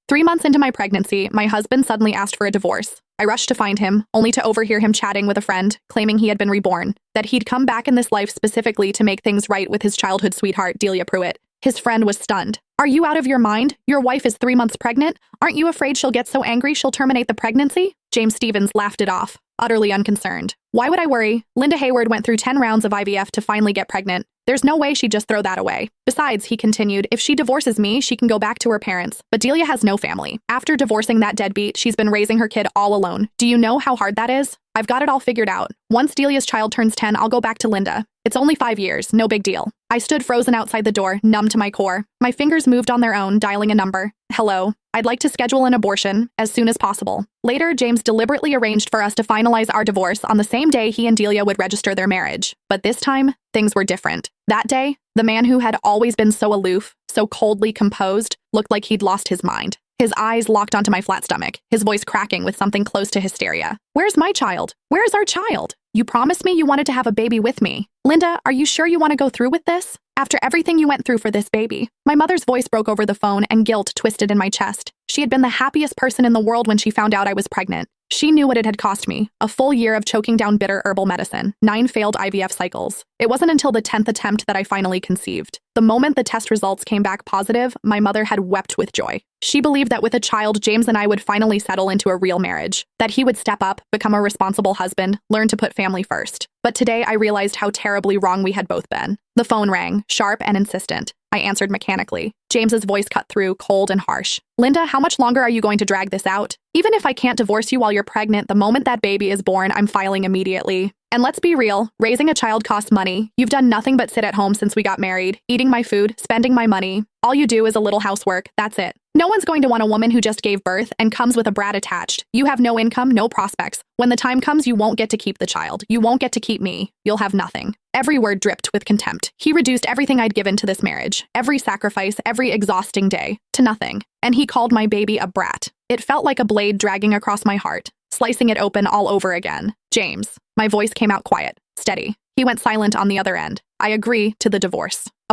3 months into my pregnancy, my husband suddenly asked for a divorce. I rushed to find him, only to overhear him chatting with a friend, claiming he had been reborn, that he'd come back in this life specifically to make things right with his childhood sweetheart, Delia Pruitt. His friend was stunned. "Are you out of your mind? Your wife is 3 months pregnant? Aren't you afraid she'll get so angry she'll terminate the pregnancy?" James Stevens laughed it off, utterly unconcerned. "Why would I worry? Linda Hayward went through 10 rounds of IVF to finally get pregnant. There's no way she'd just throw that away. Besides," he continued, "if she divorces me, she can go back to her parents. But Delia has no family. After divorcing that deadbeat, she's been raising her kid all alone. Do you know how hard that is? I've got it all figured out. Once Delia's child turns 10, I'll go back to Linda. It's only 5 years, no big deal." I stood frozen outside the door, numb to my core. My fingers moved on their own, dialing a number. "Hello. I'd like to schedule an abortion as soon as possible." Later, James deliberately arranged for us to finalize our divorce on the same day he and Delia would register their marriage. But this time, things were different. That day, the man who had always been so aloof, so coldly composed, looked like he'd lost his mind. His eyes locked onto my flat stomach, his voice cracking with something close to hysteria. "Where's my child? Where's our child? You promised me you wanted to have a baby with me. Linda, are you sure you want to go through with this? After everything you went through for this baby?" My mother's voice broke over the phone and guilt twisted in my chest. She had been the happiest person in the world when she found out I was pregnant. She knew what it had cost me, a full year of choking down bitter herbal medicine, 9 failed IVF cycles. It wasn't until the 10th attempt that I finally conceived. The moment the test results came back positive, my mother had wept with joy. She believed that with a child, James and I would finally settle into a real marriage, that he would step up, become a responsible husband, learn to put family first. But today I realized how terribly wrong we had both been. The phone rang, sharp and insistent. I answered mechanically. James's voice cut through, cold and harsh. "Linda, how much longer are you going to drag this out? Even if I can't divorce you while you're pregnant, the moment that baby is born, I'm filing immediately. And let's be real, raising a child costs money. You've done nothing but sit at home since we got married, eating my food, spending my money. All you do is a little housework, that's it. No one's going to want a woman who just gave birth and comes with a brat attached. You have no income, no prospects. When the time comes, you won't get to keep the child. You won't get to keep me. You'll have nothing." Every word dripped with contempt. He reduced everything I'd given to this marriage, every sacrifice, every exhausting day, to nothing. And he called my baby a brat. It felt like a blade dragging across my heart, slicing it open all over again. "James." My voice came out quiet, steady. He went silent on the other end. "I agree to the divorce."